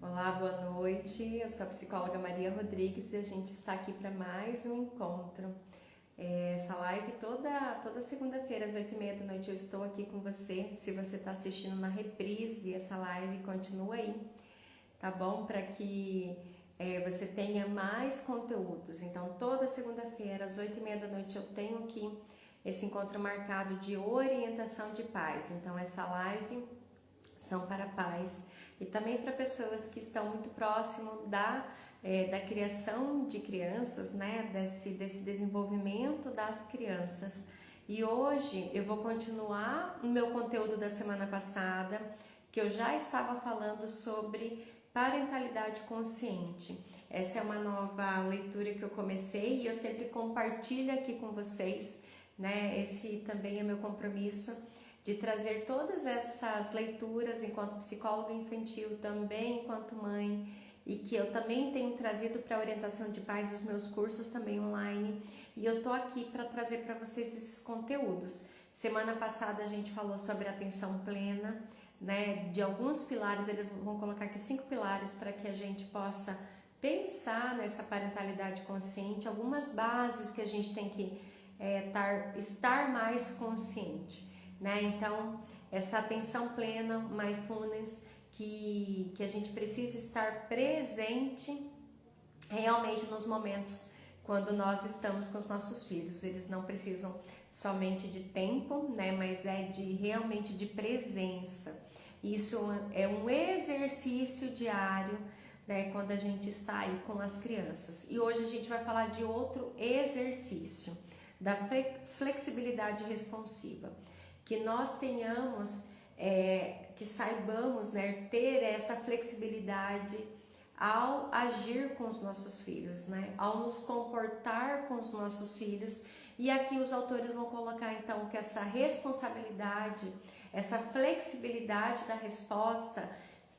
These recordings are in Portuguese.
Olá, boa noite. Eu sou a psicóloga Maria Rodrigues e a gente está aqui para mais um encontro. Essa live toda segunda-feira às 8h30 da noite eu estou aqui com você. Se você está assistindo na reprise, essa live continua aí, tá bom? Para que você tenha mais conteúdos. Então, toda segunda-feira às 8h30 da noite eu tenho aqui esse encontro marcado de orientação de pais. Então, essa live são para pais e também para pessoas que estão muito próximo da criação de crianças, né? Desse desenvolvimento das crianças. E hoje eu vou continuar o meu conteúdo da semana passada, que eu já estava falando sobre parentalidade consciente. Essa é uma nova leitura que eu comecei e eu sempre compartilho aqui com vocês, né? Esse também é meu compromisso de trazer todas essas leituras enquanto psicóloga infantil, também enquanto mãe, e que eu também tenho trazido para a orientação de pais os meus cursos também online, e eu tô aqui para trazer para vocês esses conteúdos. Semana passada a gente falou sobre atenção plena, né, de alguns pilares, eles vão colocar aqui 5 pilares para que a gente possa pensar nessa parentalidade consciente, algumas bases que a gente tem que estar mais consciente. Né? Então, essa atenção plena, mindfulness, que a gente precisa estar presente realmente nos momentos quando nós estamos com os nossos filhos. Eles não precisam somente de tempo, né? Mas realmente de presença. Isso é um exercício diário, né? Quando a gente está aí com as crianças. E hoje a gente vai falar de outro exercício, da flexibilidade responsiva. Que nós tenhamos, que saibamos, né, ter essa flexibilidade ao agir com os nossos filhos, né, ao nos comportar com os nossos filhos. E aqui os autores vão colocar então que essa responsabilidade, essa flexibilidade da resposta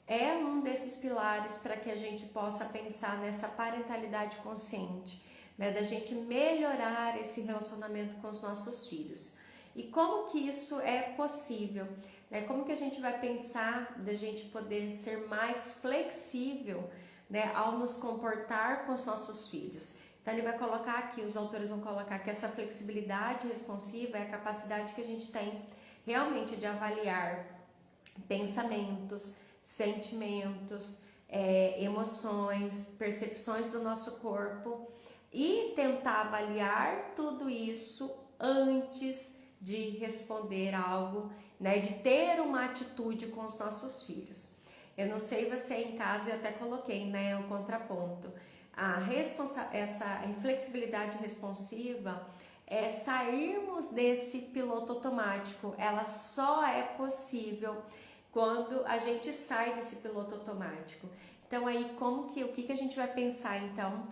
é um desses pilares para que a gente possa pensar nessa parentalidade consciente, né, da gente melhorar esse relacionamento com os nossos filhos. E como que isso é possível? Né? Como que a gente vai pensar da gente poder ser mais flexível, né, ao nos comportar com os nossos filhos? Então ele vai colocar aqui, os autores vão colocar que essa flexibilidade responsiva é a capacidade que a gente tem realmente de avaliar pensamentos, sentimentos, emoções, percepções do nosso corpo e tentar avaliar tudo isso antes de responder algo, né, de ter uma atitude com os nossos filhos. Eu não sei você em casa, eu até coloquei, né, o contraponto. Essa flexibilidade responsiva é sairmos desse piloto automático. Ela só é possível quando a gente sai desse piloto automático. Então aí o que a gente vai pensar então?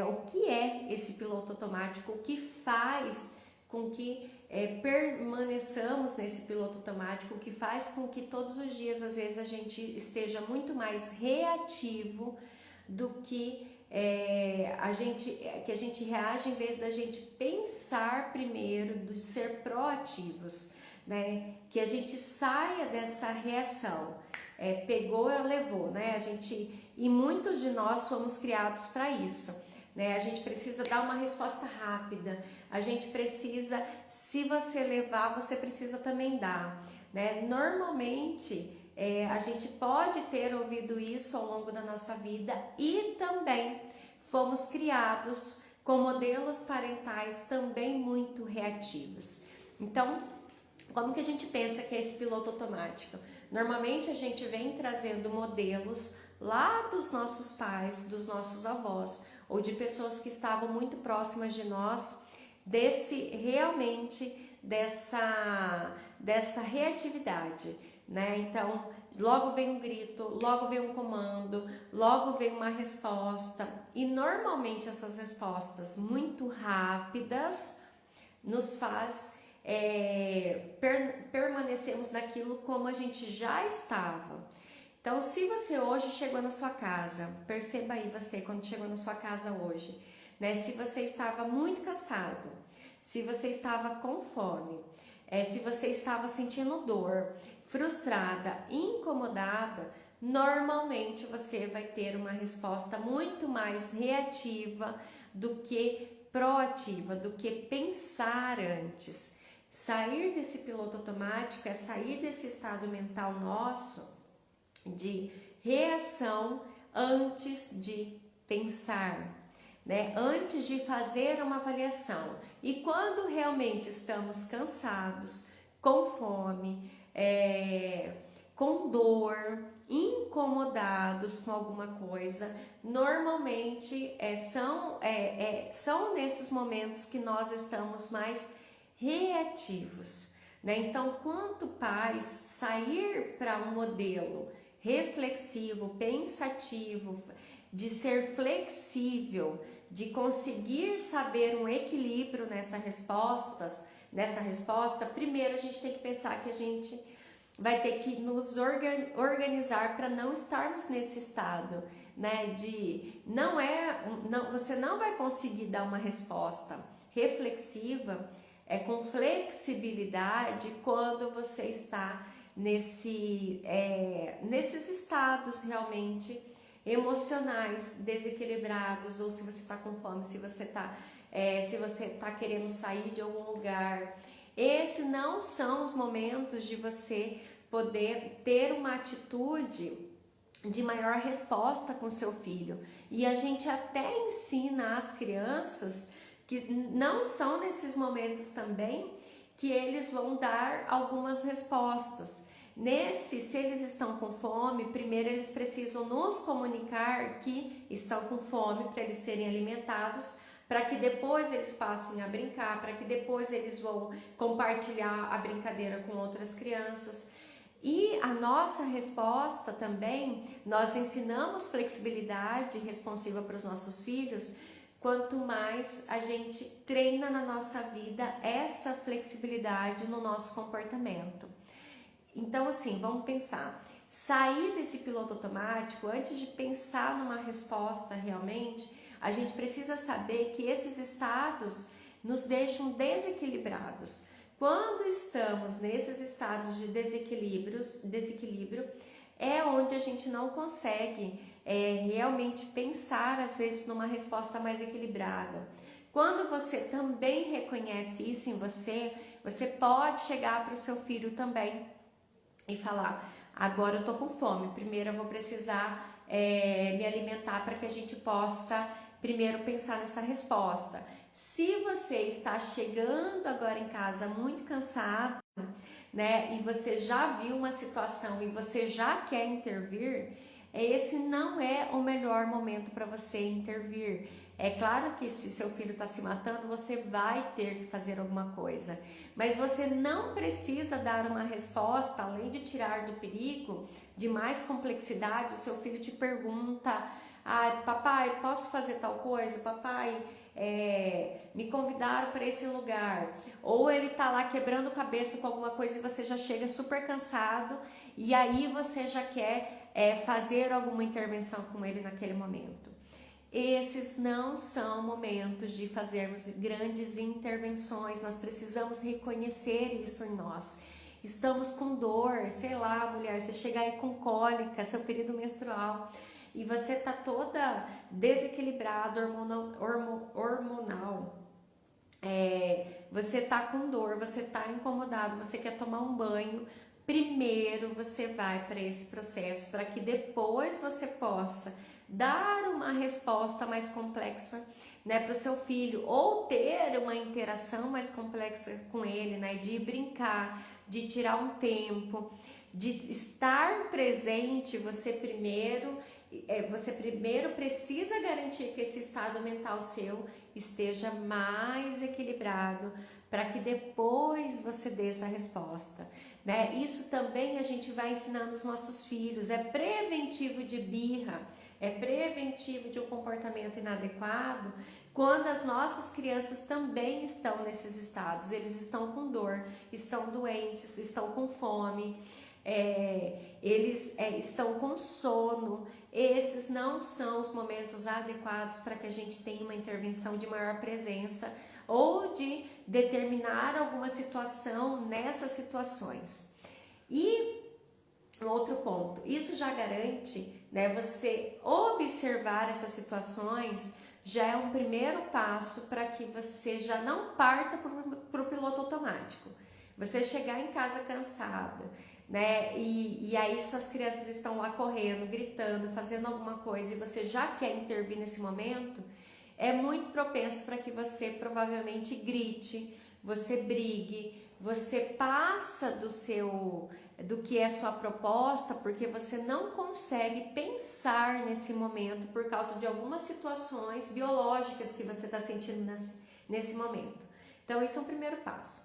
O que é esse piloto automático? O que faz com que permaneçamos nesse piloto automático, o que faz com que todos os dias, às vezes, a gente esteja muito mais reativo do que a gente reage em vez da gente pensar primeiro, de ser proativos, né? Que a gente saia dessa reação, pegou, levou, né? E muitos de nós fomos criados para isso. Né? A gente precisa dar uma resposta rápida, a gente precisa, se você levar, você precisa também dar. Né? Normalmente, a gente pode ter ouvido isso ao longo da nossa vida e também fomos criados com modelos parentais também muito reativos. Então, como que a gente pensa que é esse piloto automático? Normalmente a gente vem trazendo modelos lá dos nossos pais, dos nossos avós, ou de pessoas que estavam muito próximas de nós, dessa reatividade, né? Então, logo vem um grito, logo vem um comando, logo vem uma resposta, e normalmente essas respostas muito rápidas nos faz permanecermos naquilo como a gente já estava. Então, se você hoje chegou na sua casa, perceba aí você quando chegou na sua casa hoje, né? Se você estava muito cansado, se você estava com fome, se você estava sentindo dor, frustrada, incomodada, normalmente você vai ter uma resposta muito mais reativa do que proativa, do que pensar antes. Sair desse piloto automático é sair desse estado mental nosso de reação antes de pensar, né? Antes de fazer uma avaliação. E quando realmente estamos cansados, com fome, com dor, incomodados com alguma coisa, normalmente são nesses momentos que nós estamos mais reativos, né? Então, quanto mais sair para um modelo reflexivo, pensativo, de ser flexível, de conseguir saber um equilíbrio nessa resposta, primeiro a gente tem que pensar que a gente vai ter que nos organizar para não estarmos nesse estado, né? Você não vai conseguir dar uma resposta reflexiva, com flexibilidade, quando você está nesses estados realmente emocionais desequilibrados, ou se você está com fome, se você está querendo sair de algum lugar. Esses não são os momentos de você poder ter uma atitude de maior resposta com seu filho. E a gente até ensina as crianças que não são nesses momentos também que eles vão dar algumas respostas. Se eles estão com fome, primeiro eles precisam nos comunicar que estão com fome para eles serem alimentados, para que depois eles passem a brincar, para que depois eles vão compartilhar a brincadeira com outras crianças. E a nossa resposta também, nós ensinamos flexibilidade responsiva para os nossos filhos, quanto mais a gente treina na nossa vida essa flexibilidade no nosso comportamento. Então, assim, vamos pensar. Sair desse piloto automático, antes de pensar numa resposta realmente, a gente precisa saber que esses estados nos deixam desequilibrados. Quando estamos nesses estados de desequilíbrio, é onde a gente não consegue realmente pensar, às vezes, numa resposta mais equilibrada. Quando você também reconhece isso em você, você pode chegar para o seu filho também e falar: agora eu tô com fome, primeiro eu vou precisar me alimentar para que a gente possa primeiro pensar nessa resposta. Se você está chegando agora em casa muito cansado, né, e você já viu uma situação e você já quer intervir, esse não é o melhor momento para você intervir. É claro que se seu filho está se matando, você vai ter que fazer alguma coisa, mas você não precisa dar uma resposta, além de tirar do perigo, de mais complexidade. O seu filho te pergunta: papai, posso fazer tal coisa? Papai, me convidaram para esse lugar. Ou ele tá lá quebrando cabeça com alguma coisa e você já chega super cansado, e aí você já quer fazer alguma intervenção com ele naquele momento. Esses não são momentos de fazermos grandes intervenções. Nós precisamos reconhecer isso em nós. Estamos com dor, sei lá, mulher, você chega aí com cólica, seu período menstrual, e você tá toda desequilibrada hormonal. Você tá com dor, você tá incomodado, você quer tomar um banho. Primeiro você vai para esse processo, para que depois você possa dar uma resposta mais complexa, né, para o seu filho, ou ter uma interação mais complexa com ele, né, de brincar, de tirar um tempo, de estar presente. Você primeiro precisa garantir que esse estado mental seu esteja mais equilibrado, para que depois você dê essa resposta, né? Isso também a gente vai ensinando os nossos filhos. É preventivo de birra, é preventivo de um comportamento inadequado quando as nossas crianças também estão nesses estados. Eles estão com dor, estão doentes, estão com fome, eles estão com sono. Esses não são os momentos adequados para que a gente tenha uma intervenção de maior presença ou de determinar alguma situação nessas situações. E um outro ponto, isso já garante, né, você observar essas situações já é um primeiro passo para que você já não parta para o piloto automático. Você chegar em casa cansado, né, e aí suas crianças estão lá correndo, gritando, fazendo alguma coisa e você já quer intervir nesse momento, é muito propenso para que você provavelmente grite, você brigue, você passa do que é sua proposta, porque você não consegue pensar nesse momento por causa de algumas situações biológicas que você está sentindo nesse momento. Então, esse é o primeiro passo.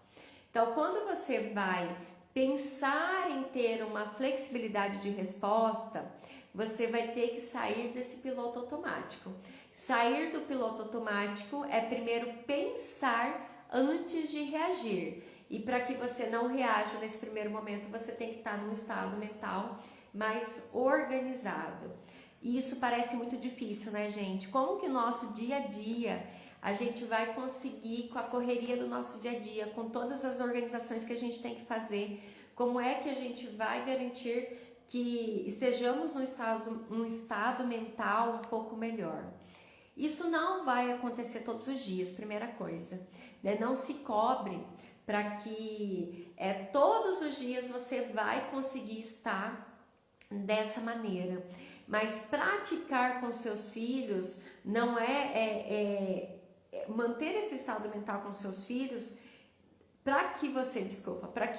Então, quando você vai pensar em ter uma flexibilidade de resposta, você vai ter que sair desse piloto automático. Sair do piloto automático é primeiro pensar antes de reagir. E para que você não reaja nesse primeiro momento, você tem que estar num estado mental mais organizado. E isso parece muito difícil, né, gente? Como que nosso dia a dia a gente vai conseguir, com a correria do nosso dia a dia, com todas as organizações que a gente tem que fazer, como é que a gente vai garantir que estejamos num estado mental um pouco melhor? Isso não vai acontecer todos os dias, primeira coisa, né? Não se cobre para que todos os dias você vai conseguir estar dessa maneira. Mas praticar com seus filhos não manter esse estado mental com seus filhos para que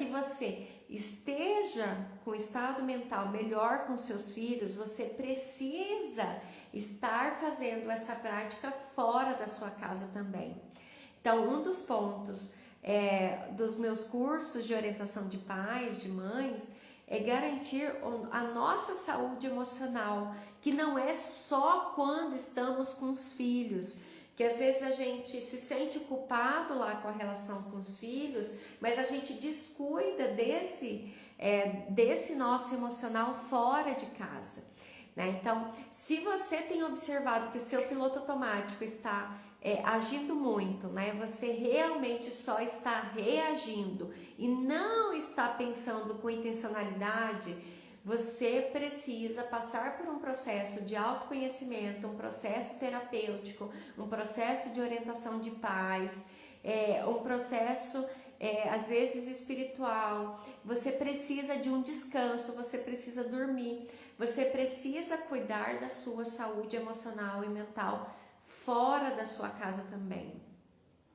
você esteja com o estado mental melhor com seus filhos, você precisa estar fazendo essa prática fora da sua casa também. Então, um dos pontos dos meus cursos de orientação de pais, de mães, é garantir a nossa saúde emocional, que não é só quando estamos com os filhos, que às vezes a gente se sente culpado lá com a relação com os filhos, mas a gente descuida desse nosso emocional fora de casa, né? Então, se você tem observado que o seu piloto automático está agindo muito, né? Você realmente só está reagindo e não está pensando com intencionalidade, você precisa passar por um processo de autoconhecimento, um processo terapêutico, um processo de orientação de pais, um processo às vezes espiritual. Você precisa de um descanso, você precisa dormir, você precisa cuidar da sua saúde emocional e mental fora da sua casa também,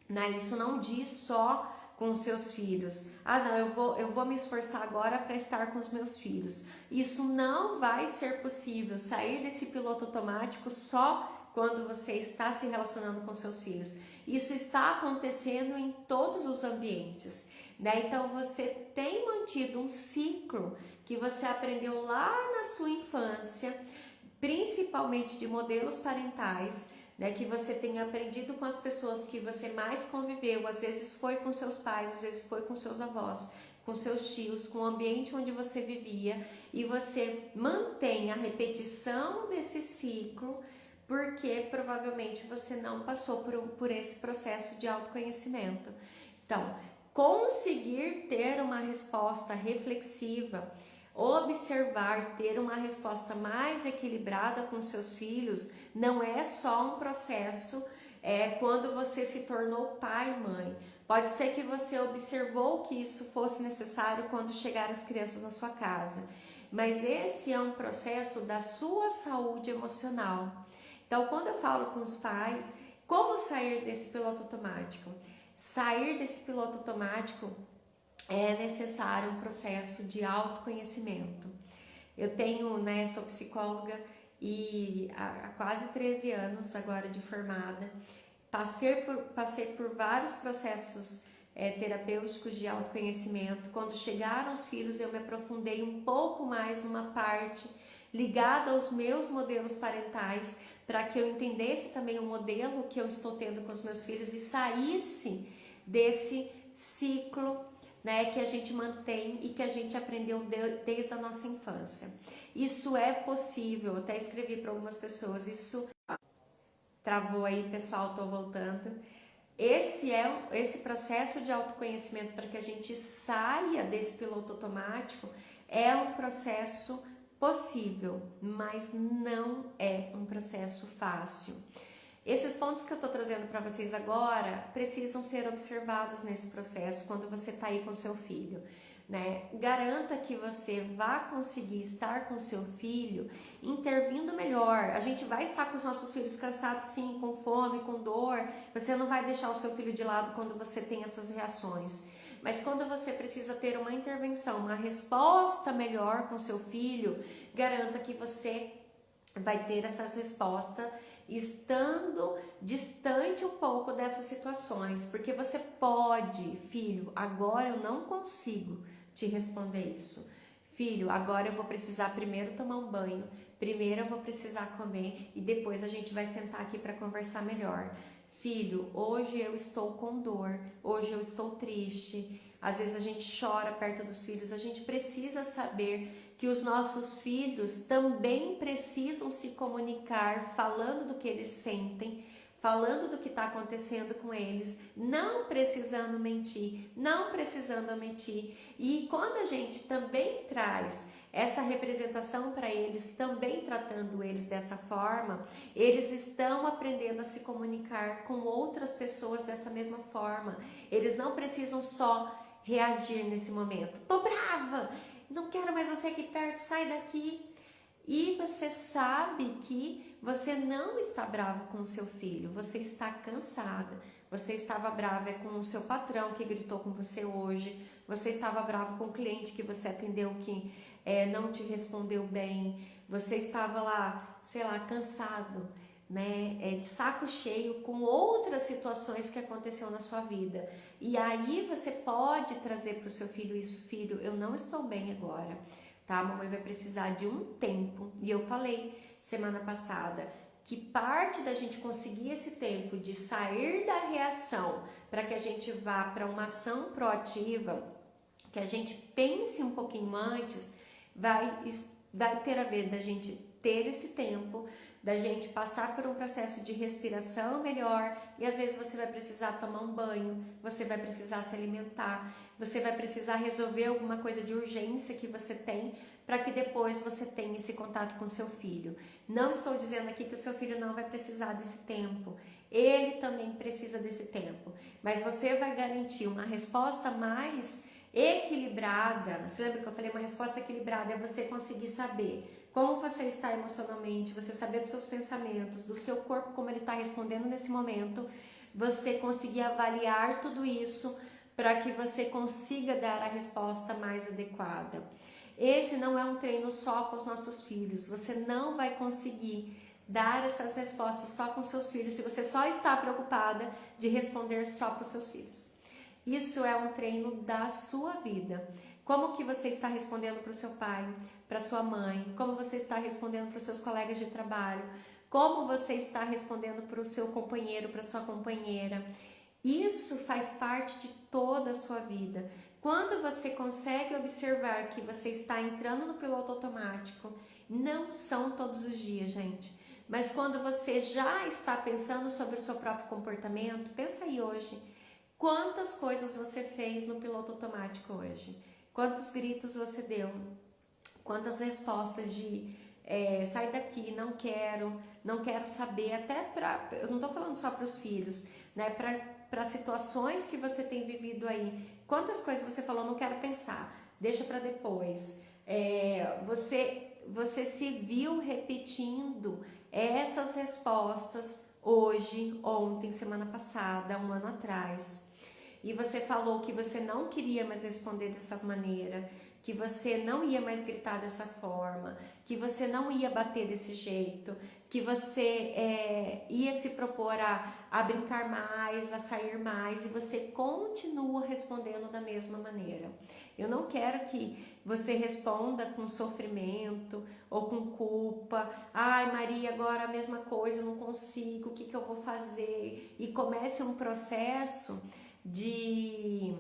né? Isso não diz só com os seus filhos. Ah, não, eu vou me esforçar agora para estar com os meus filhos. Isso não vai ser possível, sair desse piloto automático só quando você está se relacionando com seus filhos. Isso está acontecendo em todos os ambientes, né? Então você tem mantido um ciclo que você aprendeu lá na sua infância, principalmente de modelos parentais, né, que você tenha aprendido com as pessoas que você mais conviveu, às vezes foi com seus pais, às vezes foi com seus avós, com seus tios, com o ambiente onde você vivia, e você mantém a repetição desse ciclo, porque provavelmente você não passou por esse processo de autoconhecimento. Então, conseguir ter uma resposta reflexiva, observar, ter uma resposta mais equilibrada com seus filhos, não é só um processo quando você se tornou pai e mãe. Pode ser que você observou que isso fosse necessário quando chegaram as crianças na sua casa, mas esse é um processo da sua saúde emocional. Então, quando eu falo com os pais, como sair desse piloto automático? Sair desse piloto automático é necessário um processo de autoconhecimento. Eu sou psicóloga e há quase 13 anos agora de formada, passei por vários processos terapêuticos de autoconhecimento. Quando chegaram os filhos, eu me aprofundei um pouco mais numa parte ligada aos meus modelos parentais, para que eu entendesse também o modelo que eu estou tendo com os meus filhos e saísse desse ciclo, né, que a gente mantém e que a gente aprendeu desde a nossa infância. Isso é possível, eu até escrevi para algumas pessoas, isso travou aí, pessoal, tô voltando. Esse processo de autoconhecimento para que a gente saia desse piloto automático é um processo possível, mas não é um processo fácil. Esses pontos que eu estou trazendo para vocês agora precisam ser observados nesse processo quando você está aí com seu filho, né? Garanta que você vá conseguir estar com seu filho intervindo melhor. A gente vai estar com os nossos filhos cansados, sim, com fome, com dor. Você não vai deixar o seu filho de lado quando você tem essas reações. Mas quando você precisa ter uma intervenção, uma resposta melhor com seu filho, garanta que você vai ter essas respostas estando distante um pouco dessas situações, porque você pode, filho, agora eu não consigo te responder isso. Filho, agora eu vou precisar primeiro tomar um banho, primeiro eu vou precisar comer e depois a gente vai sentar aqui para conversar melhor. Filho, hoje eu estou com dor, hoje eu estou triste. Às vezes a gente chora perto dos filhos, a gente precisa saber que os nossos filhos também precisam se comunicar, falando do que eles sentem, falando do que está acontecendo com eles, não precisando mentir, não precisando omitir. E quando a gente também traz essa representação para eles, também tratando eles dessa forma, eles estão aprendendo a se comunicar com outras pessoas dessa mesma forma. Eles não precisam só reagir nesse momento. Tô brava! Não quero mais você aqui perto, sai daqui. E você sabe que você não está bravo com o seu filho, você está cansada. Você estava brava com o seu patrão que gritou com você hoje, você estava bravo com o cliente que você atendeu que não te respondeu bem, você estava lá, sei lá, cansado, né, de saco cheio com outras situações que aconteceu na sua vida. E aí você pode trazer para o seu filho isso: filho, eu não estou bem agora, tá? A mamãe vai precisar de um tempo. E eu falei semana passada que parte da gente conseguir esse tempo de sair da reação para que a gente vá para uma ação proativa, que a gente pense um pouquinho antes, vai ter a ver da gente ter esse tempo, da gente passar por um processo de respiração melhor, e às vezes você vai precisar tomar um banho, você vai precisar se alimentar, você vai precisar resolver alguma coisa de urgência que você tem, para que depois você tenha esse contato com seu filho. Não estou dizendo aqui que o seu filho não vai precisar desse tempo, ele também precisa desse tempo, mas você vai garantir uma resposta mais equilibrada. Você lembra que eu falei? Uma resposta equilibrada é você conseguir saber como você está emocionalmente, você saber dos seus pensamentos, do seu corpo, como ele está respondendo nesse momento, você conseguir avaliar tudo isso para que você consiga dar a resposta mais adequada. Esse não é um treino só com os nossos filhos, você não vai conseguir dar essas respostas só com seus filhos se você só está preocupada de responder só para os seus filhos. Isso é um treino da sua vida. Como que você está respondendo para o seu pai, para sua mãe, como você está respondendo para os seus colegas de trabalho, como você está respondendo para o seu companheiro, para sua companheira. Isso faz parte de toda a sua vida. Quando você consegue observar que você está entrando no piloto automático, não são todos os dias, gente, mas quando você já está pensando sobre o seu próprio comportamento, pensa aí hoje, quantas coisas você fez no piloto automático hoje? Quantos gritos você deu? Quantas respostas de sai daqui, não quero saber, até eu não estou falando só para os filhos, né? Para situações que você tem vivido aí. Quantas coisas você falou, não quero pensar, deixa para depois. Você se viu repetindo essas respostas hoje, ontem, semana passada, um ano atrás. E você falou que você não queria mais responder dessa maneira, que você não ia mais gritar dessa forma, que você não ia bater desse jeito, que você ia se propor a brincar mais, a sair mais, e você continua respondendo da mesma maneira. Eu não quero que você responda com sofrimento ou com culpa. Ai, Maria, agora a mesma coisa, eu não consigo, o que eu vou fazer? E comece um processo de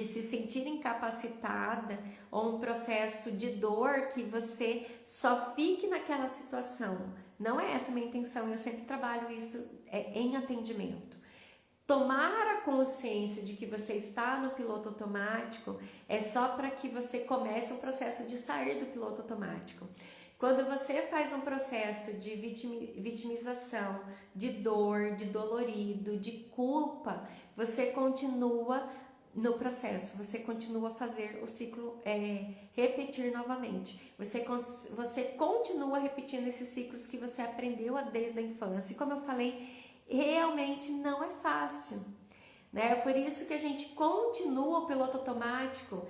se sentir incapacitada, ou um processo de dor que você só fique naquela situação. Não é essa a minha intenção, eu sempre trabalho isso em atendimento. tomar a consciência de que você está no piloto automático é só para que você comece um processo de sair do piloto automático. Quando você faz um processo de vitimização, de dor, de dolorido, de culpa, você continua no processo, você continua a fazer o ciclo repetir novamente. Você continua repetindo esses ciclos que você aprendeu desde a infância. E como eu falei, realmente não é fácil, né? Por isso que a gente continua o piloto automático.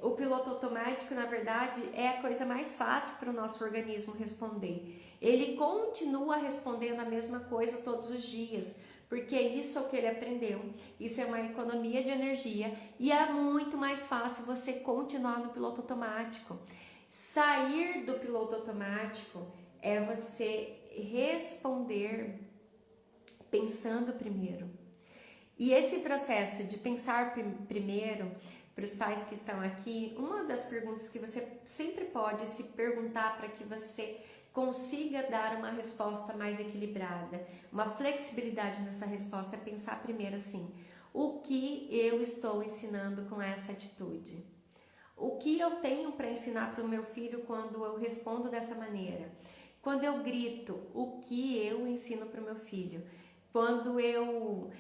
O piloto automático, na verdade, é a coisa mais fácil para o nosso organismo responder. Ele continua respondendo a mesma coisa todos os dias, porque isso é o que ele aprendeu. Isso é uma economia de energia e é muito mais fácil você continuar no piloto automático. Sair do piloto automático é você responder pensando primeiro. E esse processo de pensar primeiro, para os pais que estão aqui, uma das perguntas que você sempre pode se perguntar para que você consiga dar uma resposta mais equilibrada, uma flexibilidade nessa resposta, é pensar primeiro assim: o que eu estou ensinando com essa atitude? O que eu tenho para ensinar para o meu filho quando eu respondo dessa maneira? Quando eu grito, o que eu ensino para o meu filho? Quando eu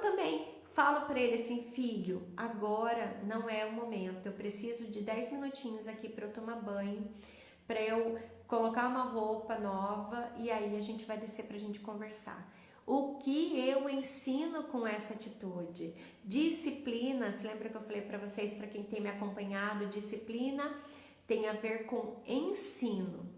também falo para ele assim: filho, agora não é o momento, eu preciso de 10 minutinhos aqui para eu tomar banho, para eu colocar uma roupa nova e aí a gente vai descer para a gente conversar. O que eu ensino com essa atitude? Disciplina, se lembra que eu falei para vocês, para quem tem me acompanhado, disciplina tem a ver com ensino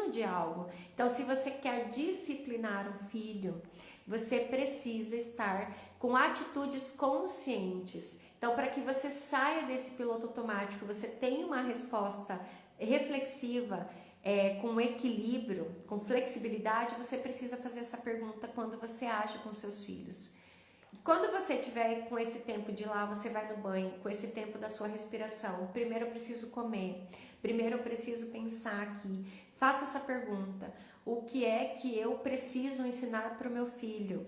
de algo. Então, se você quer disciplinar um filho, você precisa estar com atitudes conscientes. Então, para que você saia desse piloto automático, você tenha uma resposta reflexiva, com equilíbrio, com flexibilidade, você precisa fazer essa pergunta quando você age com seus filhos. Quando você tiver com esse tempo de ir lá, você vai no banho, com esse tempo da sua respiração, primeiro eu preciso comer, primeiro eu preciso pensar aqui. Faça essa pergunta: o que é que eu preciso ensinar para o meu filho?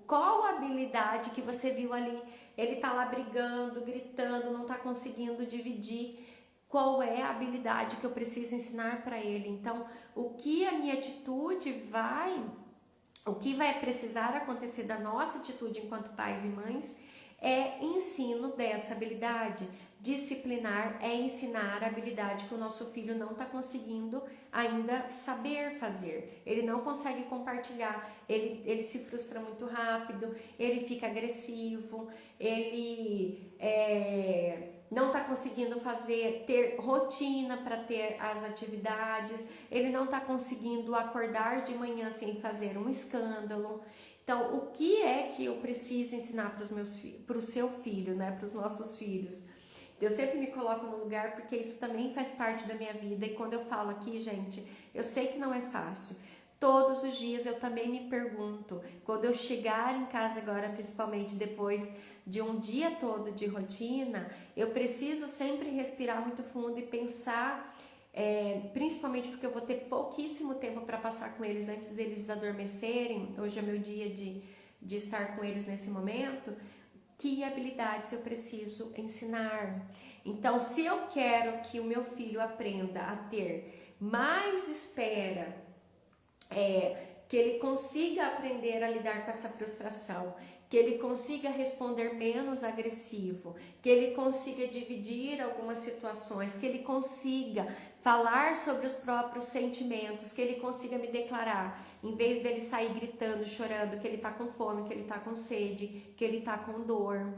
Qual a habilidade que você viu ali? Ele está lá brigando, gritando, não está conseguindo dividir. Qual é a habilidade que eu preciso ensinar para ele? Então, o que a minha atitude o que vai precisar acontecer da nossa atitude enquanto pais e mães é ensino dessa habilidade. Disciplinar é ensinar a habilidade que o nosso filho não está conseguindo ainda saber fazer. Ele não consegue compartilhar, ele se frustra muito rápido, ele fica agressivo, ele não está conseguindo ter rotina para ter as atividades, ele não está conseguindo acordar de manhã sem fazer um escândalo. Então, o que é que eu preciso ensinar para o seu filho, né? Para os nossos filhos? Eu sempre me coloco no lugar porque isso também faz parte da minha vida. E quando eu falo aqui, gente, eu sei que não é fácil. Todos os dias eu também me pergunto, quando eu chegar em casa agora, principalmente depois de um dia todo de rotina, eu preciso sempre respirar muito fundo e pensar, principalmente porque eu vou ter pouquíssimo tempo para passar com eles antes deles adormecerem. Hoje é meu dia de estar com eles nesse momento. Que habilidades eu preciso ensinar? Então, se eu quero que o meu filho aprenda a ter mais espera, que ele consiga aprender a lidar com essa frustração, que ele consiga responder menos agressivo, que ele consiga dividir algumas situações, que ele consiga falar sobre os próprios sentimentos, que ele consiga me declarar, em vez dele sair gritando, chorando, que ele está com fome, que ele está com sede, que ele está com dor,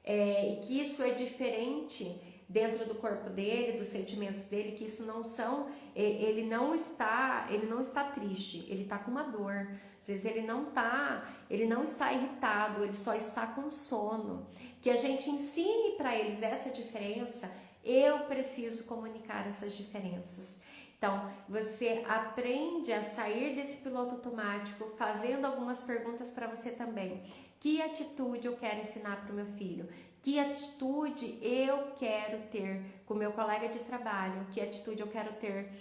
e que isso é diferente dentro do corpo dele, dos sentimentos dele, que isso não são, ele não está triste, ele está com uma dor. Às vezes ele não está irritado, ele só está com sono. Que a gente ensine para eles essa diferença. Eu preciso comunicar essas diferenças. Então, você aprende a sair desse piloto automático, fazendo algumas perguntas para você também. Que atitude eu quero ensinar para o meu filho? Que atitude eu quero ter com o meu colega de trabalho? Que atitude eu quero ter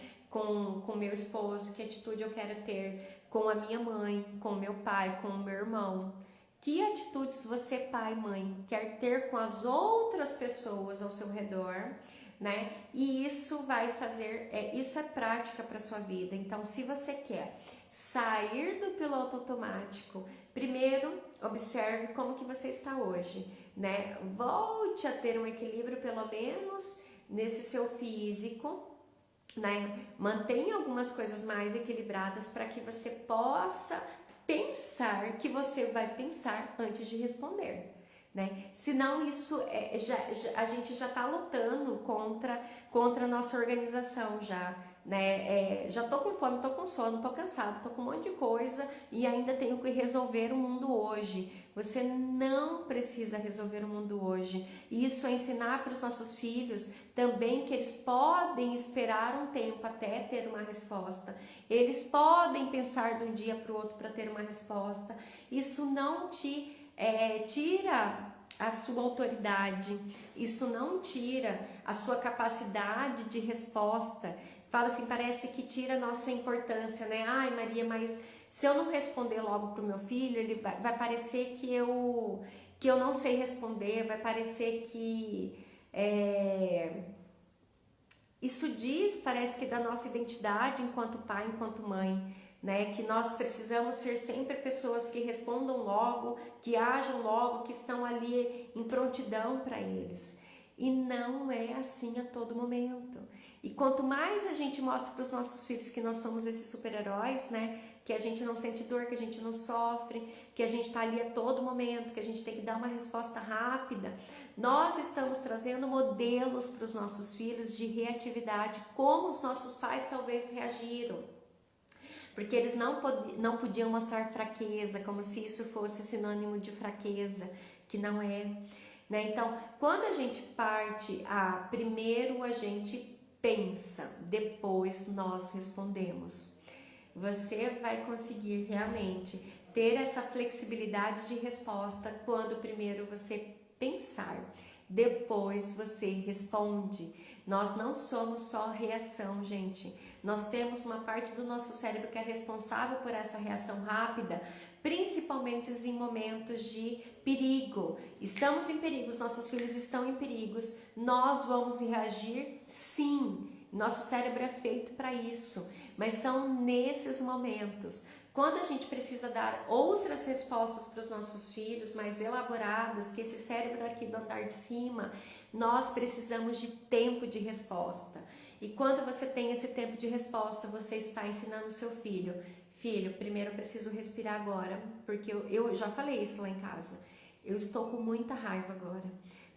com meu esposo, que atitude eu quero ter com a minha mãe, com o meu pai, com o meu irmão. Que atitudes você, pai, mãe, quer ter com as outras pessoas ao seu redor, né? E isso vai fazer, isso é prática para sua vida. Então, se você quer sair do piloto automático, primeiro observe como que você está hoje, né? Volte a ter um equilíbrio, pelo menos nesse seu físico, né? Mantenha algumas coisas mais equilibradas para que você possa pensar que você vai pensar antes de responder, né? Senão isso a gente já está lutando contra a nossa organização já, né? Já tô com fome, tô com sono, tô cansado, tô com um monte de coisa e ainda tenho que resolver o mundo hoje. Você não precisa resolver o mundo hoje. Isso é ensinar para os nossos filhos também que eles podem esperar um tempo até ter uma resposta. Eles podem pensar de um dia para o outro para ter uma resposta. Isso não te tira a sua autoridade, isso não tira a sua capacidade de resposta. Fala assim, parece que tira a nossa importância, né? Ai, Maria, mas se eu não responder logo pro meu filho, ele vai parecer que eu não sei responder, vai parecer que isso diz, parece que da nossa identidade enquanto pai, enquanto mãe, né? Que nós precisamos ser sempre pessoas que respondam logo, que ajam logo, que estão ali em prontidão para eles. E não é assim a todo momento. E quanto mais a gente mostra para os nossos filhos que nós somos esses super-heróis, né? Que a gente não sente dor, que a gente não sofre, que a gente está ali a todo momento, que a gente tem que dar uma resposta rápida. Nós estamos trazendo modelos para os nossos filhos de reatividade, como os nossos pais talvez reagiram. Porque eles não podiam mostrar fraqueza, como se isso fosse sinônimo de fraqueza, que não é, né? Então, quando a gente parte primeiro a gente pensa, depois nós respondemos. Você vai conseguir realmente ter essa flexibilidade de resposta quando primeiro você pensar, depois você responde. Nós não somos só reação, gente. Nós temos uma parte do nosso cérebro que é responsável por essa reação rápida, principalmente em momentos de perigo. Estamos em perigo, os nossos filhos estão em perigos, nós vamos reagir sim. Nosso cérebro é feito para isso, mas são nesses momentos. Quando a gente precisa dar outras respostas para os nossos filhos, mais elaboradas, que esse cérebro aqui do andar de cima, nós precisamos de tempo de resposta. E quando você tem esse tempo de resposta, você está ensinando o seu filho. Filho, primeiro eu preciso respirar agora, porque eu já falei isso lá em casa. Eu estou com muita raiva agora.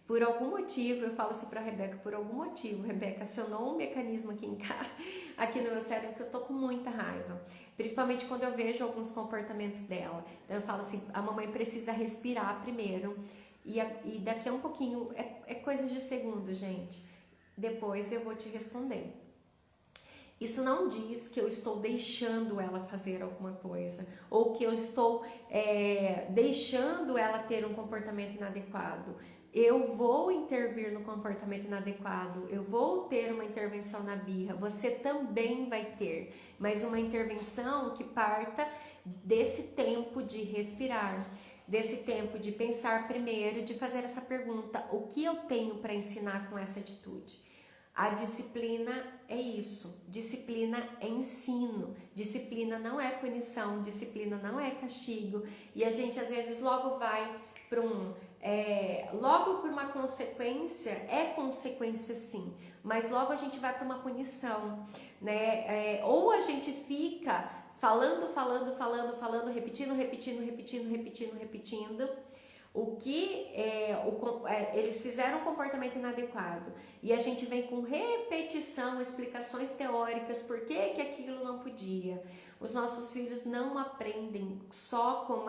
Por algum motivo, eu falo assim para a Rebeca, por algum motivo, Rebeca acionou um mecanismo aqui em casa, aqui no meu cérebro, que eu tô com muita raiva. Principalmente quando eu vejo alguns comportamentos dela. Então eu falo assim, a mamãe precisa respirar primeiro. E daqui a um pouquinho, é coisa de segundo, gente. Depois eu vou te responder. Isso não diz que eu estou deixando ela fazer alguma coisa, ou que eu estou deixando ela ter um comportamento inadequado. Eu vou intervir no comportamento inadequado, eu vou ter uma intervenção na birra, você também vai ter, mas uma intervenção que parta desse tempo de respirar, desse tempo de pensar primeiro, de fazer essa pergunta, o que eu tenho para ensinar com essa atitude? A disciplina é isso, disciplina é ensino, disciplina não é punição, disciplina não é castigo, e a gente às vezes logo vai para logo por uma consequência, é consequência sim, mas logo a gente vai para uma punição, né? Ou a gente fica falando, repetindo, o que eles fizeram um comportamento inadequado e a gente vem com repetição, explicações teóricas por que aquilo não podia. Os nossos filhos não aprendem só com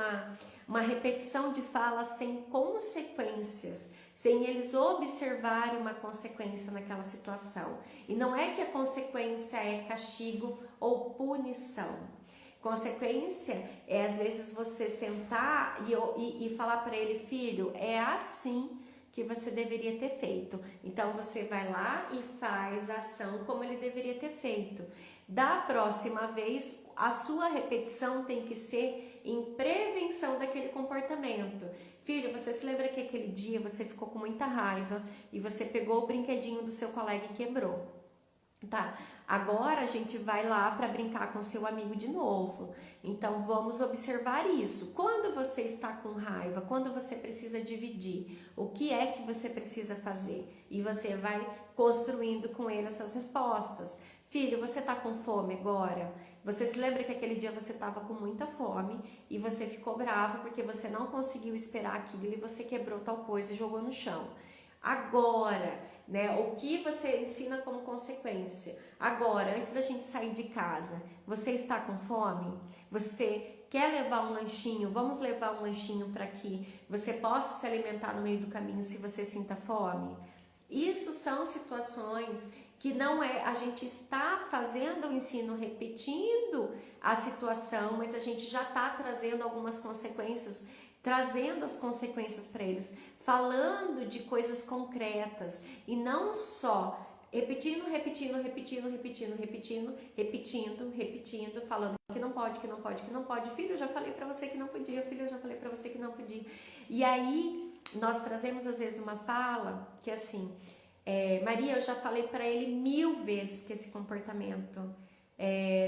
uma repetição de fala sem consequências, sem eles observarem uma consequência naquela situação. E não é que a consequência é castigo ou punição. Consequência às vezes você sentar e falar para ele, filho, é assim que você deveria ter feito. Então você vai lá e faz a ação como ele deveria ter feito. Da próxima vez, a sua repetição tem que ser em prevenção daquele comportamento. Filho, você se lembra que aquele dia você ficou com muita raiva e você pegou o brinquedinho do seu colega e quebrou? Tá, agora a gente vai lá para brincar com seu amigo de novo. Então vamos observar isso. Quando você está com raiva, quando você precisa dividir, o que é que você precisa fazer? E você vai construindo com ele essas respostas. Filho, você está com fome agora? Você se lembra que aquele dia você estava com muita fome e você ficou bravo porque você não conseguiu esperar aquilo e você quebrou tal coisa e jogou no chão. Agora, né, o que você ensina como consequência? Agora, antes da gente sair de casa, você está com fome? Você quer levar um lanchinho? Vamos levar um lanchinho para que você possa se alimentar no meio do caminho se você sinta fome? Isso são situações que não é, a gente está fazendo o ensino repetindo a situação, mas a gente já está trazendo algumas consequências, trazendo as consequências para eles, falando de coisas concretas e não só repetindo, falando que não pode. Filho, eu já falei para você que não podia, E aí nós trazemos às vezes uma fala que é assim, Maria, eu já falei para ele 1000 vezes que esse comportamento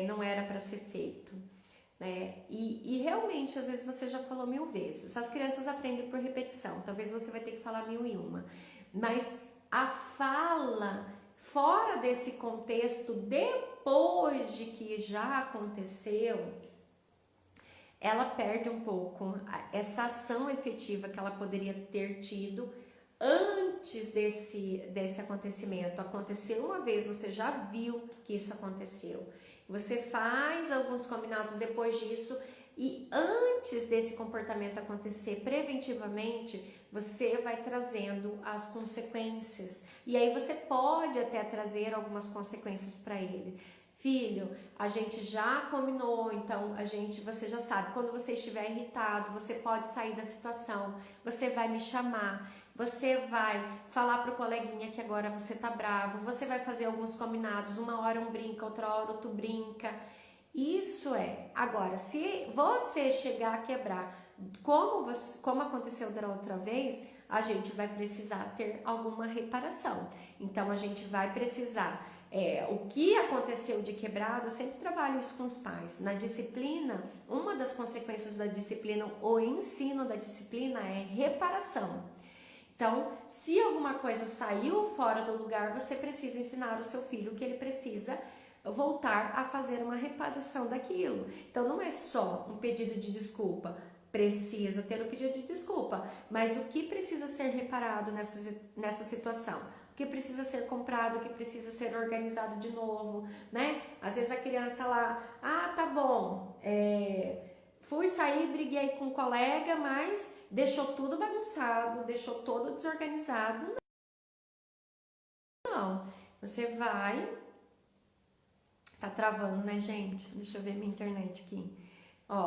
não era para ser feito. Né? E realmente, às vezes você já falou 1000 vezes. As crianças aprendem por repetição. Talvez você vai ter que falar 1001. Mas a fala fora desse contexto, depois de que já aconteceu, ela perde um pouco essa ação efetiva que ela poderia ter tido antes desse acontecimento. Aconteceu uma vez, você já viu que isso aconteceu. Você faz alguns combinados depois disso e antes desse comportamento acontecer preventivamente, você vai trazendo as consequências. E aí você pode até trazer algumas consequências para ele. Filho, a gente já combinou, então você já sabe, quando você estiver irritado, você pode sair da situação, você vai me chamar, você vai falar pro coleguinha que agora você tá bravo, você vai fazer alguns combinados, uma hora um brinca, outra hora outro brinca. Isso agora, se você chegar a quebrar, como aconteceu da outra vez, a gente vai precisar ter alguma reparação. Então a gente vai precisar o que aconteceu de quebrado, eu sempre trabalho isso com os pais. Na disciplina, uma das consequências da disciplina, o ensino da disciplina é reparação. Então, se alguma coisa saiu fora do lugar, você precisa ensinar o seu filho que ele precisa voltar a fazer uma reparação daquilo. Então, não é só um pedido de desculpa, precisa ter um pedido de desculpa, mas o que precisa ser reparado nessa situação? O que precisa ser comprado, o que precisa ser organizado de novo, né? Às vezes a criança lá, tá bom, fui sair, briguei com um colega, mas deixou tudo bagunçado, deixou todo desorganizado. Não, você vai... Tá travando, né, gente? Deixa eu ver minha internet aqui.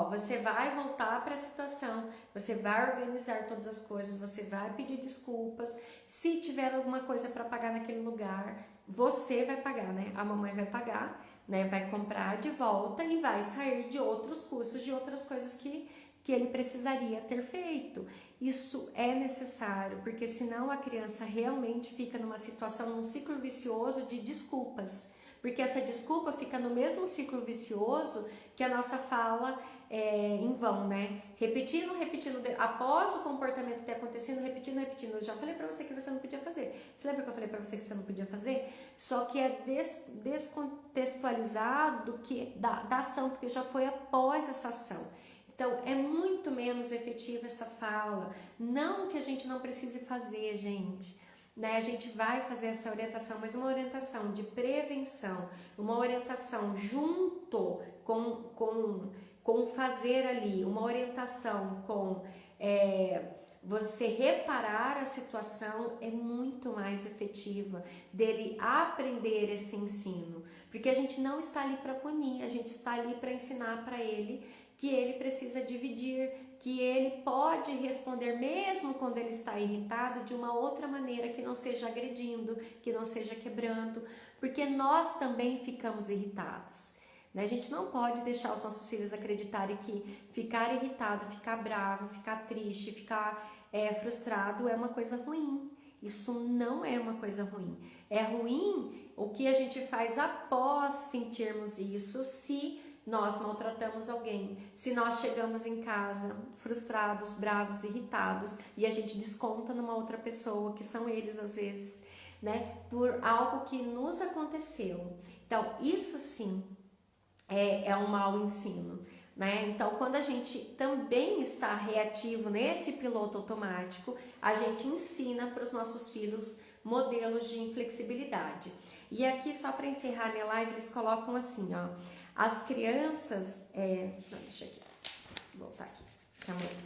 Você vai voltar para a situação, você vai organizar todas as coisas, você vai pedir desculpas. Se tiver alguma coisa para pagar naquele lugar, você vai pagar, né? A mamãe vai pagar, né? Vai comprar de volta e vai sair de outros custos, de outras coisas que ele precisaria ter feito. Isso é necessário, porque senão a criança realmente fica numa situação, num ciclo vicioso de desculpas. Porque essa desculpa fica no mesmo ciclo vicioso que a nossa fala em vão, né? Repetindo, após o comportamento ter acontecido, repetindo. Eu já falei pra você que você não podia fazer. Você lembra que eu falei pra você que você não podia fazer? Só que é descontextualizado do que da ação, porque já foi após essa ação. Então, é muito menos efetiva essa fala. Não que a gente não precise fazer, gente. Né? A gente vai fazer essa orientação, mas uma orientação de prevenção, uma orientação junto com o fazer ali, uma orientação com você reparar a situação é muito mais efetiva dele aprender esse ensino, porque a gente não está ali para punir, a gente está ali para ensinar para ele que ele precisa dividir, que ele pode responder mesmo quando ele está irritado de uma outra maneira, que não seja agredindo, que não seja quebrando, porque nós também ficamos irritados. A gente não pode deixar os nossos filhos acreditarem que ficar irritado, ficar bravo, ficar triste, ficar frustrado é uma coisa ruim. Isso não é uma coisa ruim. É ruim o que a gente faz após sentirmos isso, se nós maltratamos alguém, se nós chegamos em casa frustrados, bravos, irritados e a gente desconta numa outra pessoa, que são eles às vezes, né, por algo que nos aconteceu. Então, isso sim é um mau ensino, né? Então, quando a gente também está reativo nesse piloto automático, a gente ensina para os nossos filhos modelos de inflexibilidade. E aqui, só para encerrar minha live, eles colocam assim, ó, as crianças, deixa aqui, vou voltar aqui, calma aí.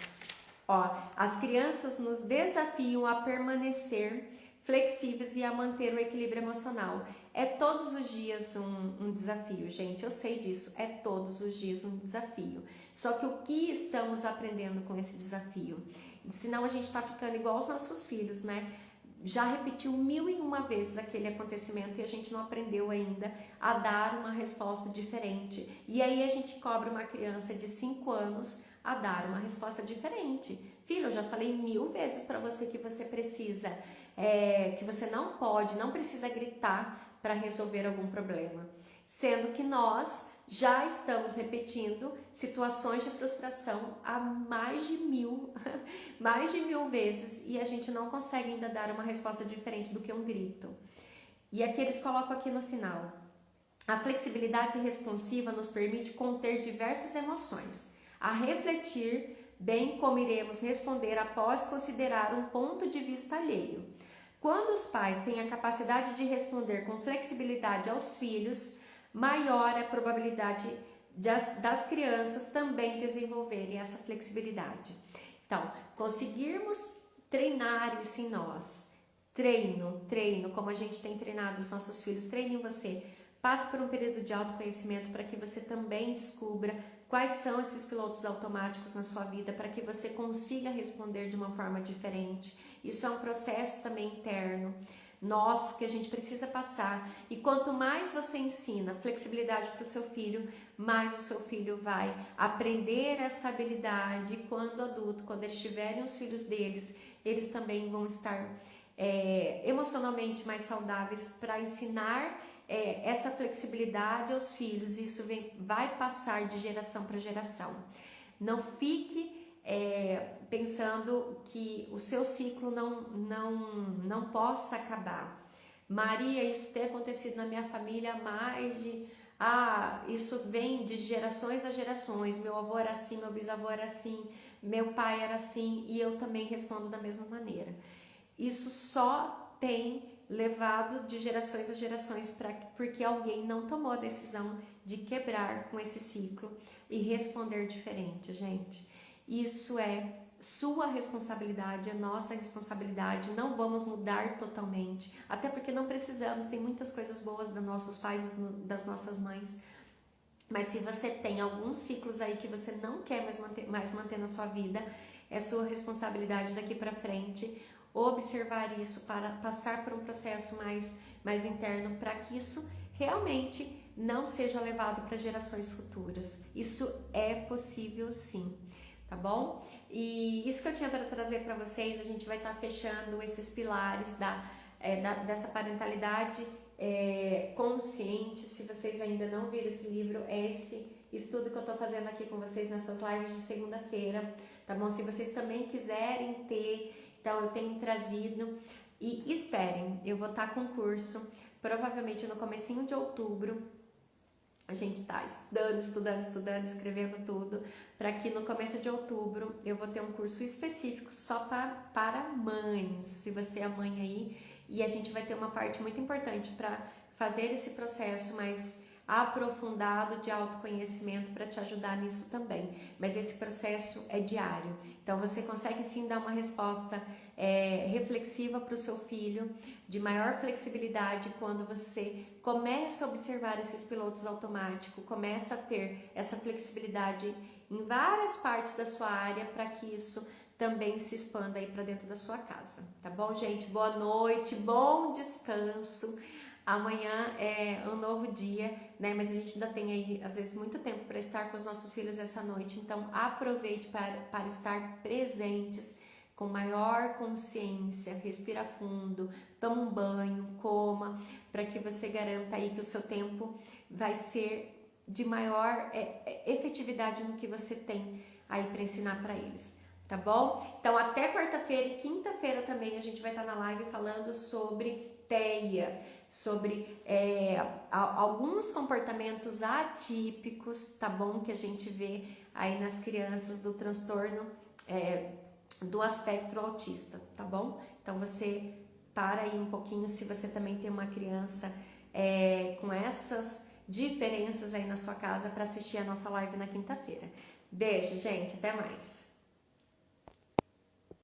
Ó, as crianças nos desafiam a permanecer flexíveis e a manter o equilíbrio emocional. É todos os dias um desafio, gente, eu sei disso, é todos os dias um desafio. Só que o que estamos aprendendo com esse desafio? Senão a gente está ficando igual os nossos filhos, né? Já repetiu 1001 vezes aquele acontecimento e a gente não aprendeu ainda a dar uma resposta diferente. E aí a gente cobra uma criança de 5 anos a dar uma resposta diferente. Filho, eu já falei 1000 vezes para você que você precisa, que você não precisa gritar para resolver algum problema. Sendo que nós já estamos repetindo situações de frustração há mais de 1000 vezes e a gente não consegue ainda dar uma resposta diferente do que um grito. E aqui eles colocam aqui no final: a flexibilidade responsiva nos permite conter diversas emoções, a refletir bem como iremos responder após considerar um ponto de vista alheio. Quando os pais têm a capacidade de responder com flexibilidade aos filhos, maior é a probabilidade das crianças também desenvolverem essa flexibilidade. Então, conseguirmos treinar isso em nós. Treino, como a gente tem treinado os nossos filhos, treine em você. Passe por um período de autoconhecimento para que você também descubra quais são esses pilotos automáticos na sua vida, para que você consiga responder de uma forma diferente. Isso é um processo também interno nosso que a gente precisa passar. E quanto mais você ensina flexibilidade para o seu filho, mais o seu filho vai aprender essa habilidade. E quando adulto, quando eles tiverem os filhos deles, eles também vão estar emocionalmente mais saudáveis para ensinar essa flexibilidade aos filhos. Isso vai passar de geração para geração. Não fique pensando que o seu ciclo não possa acabar. Maria, isso tem acontecido na minha família isso vem de gerações a gerações. Meu avô era assim, meu bisavô era assim, meu pai era assim, e eu também respondo da mesma maneira. Isso só tem levado de gerações a gerações porque alguém não tomou a decisão de quebrar com esse ciclo e responder diferente, gente. Isso é sua responsabilidade, é nossa responsabilidade. Não vamos mudar totalmente, até porque não precisamos. Tem muitas coisas boas dos nossos pais e das nossas mães. Mas se você tem alguns ciclos aí que você não quer mais manter na sua vida, é sua responsabilidade daqui para frente observar isso, para passar por um processo mais interno, para que isso realmente não seja levado para gerações futuras. Isso é possível sim, tá bom? E isso que eu tinha para trazer para vocês. A gente vai estar fechando esses pilares dessa parentalidade consciente. Se vocês ainda não viram esse livro, esse estudo que eu estou fazendo aqui com vocês nessas lives de segunda-feira, tá bom? Se vocês também quiserem ter, então eu tenho trazido. E esperem, eu vou estar com curso, provavelmente no comecinho de outubro. A gente tá estudando, escrevendo tudo, para que no começo de outubro eu vou ter um curso específico só para mães, se você é mãe aí, e a gente vai ter uma parte muito importante para fazer esse processo mais aprofundado de autoconhecimento para te ajudar nisso também. Mas esse processo é diário, então você consegue sim dar uma resposta reflexiva para o seu filho, de maior flexibilidade, quando você começa a observar esses pilotos automáticos, começa a ter essa flexibilidade em várias partes da sua área para que isso também se expanda aí para dentro da sua casa, tá bom, gente? Boa noite, bom descanso. Amanhã é um novo dia, né? Mas a gente ainda tem aí, às vezes, muito tempo para estar com os nossos filhos essa noite. Então, aproveite para estar presentes com maior consciência. Respira fundo, toma um banho, coma, para que você garanta aí que o seu tempo vai ser de maior efetividade no que você tem aí para ensinar para eles. Tá bom? Então, até quarta-feira e quinta-feira também a gente vai estar na live falando sobre TEA, sobre alguns comportamentos atípicos, tá bom? Que a gente vê aí nas crianças do transtorno do espectro autista, tá bom? Então, você para aí um pouquinho se você também tem uma criança com essas diferenças aí na sua casa para assistir a nossa live na quinta-feira. Beijo, gente. Até mais.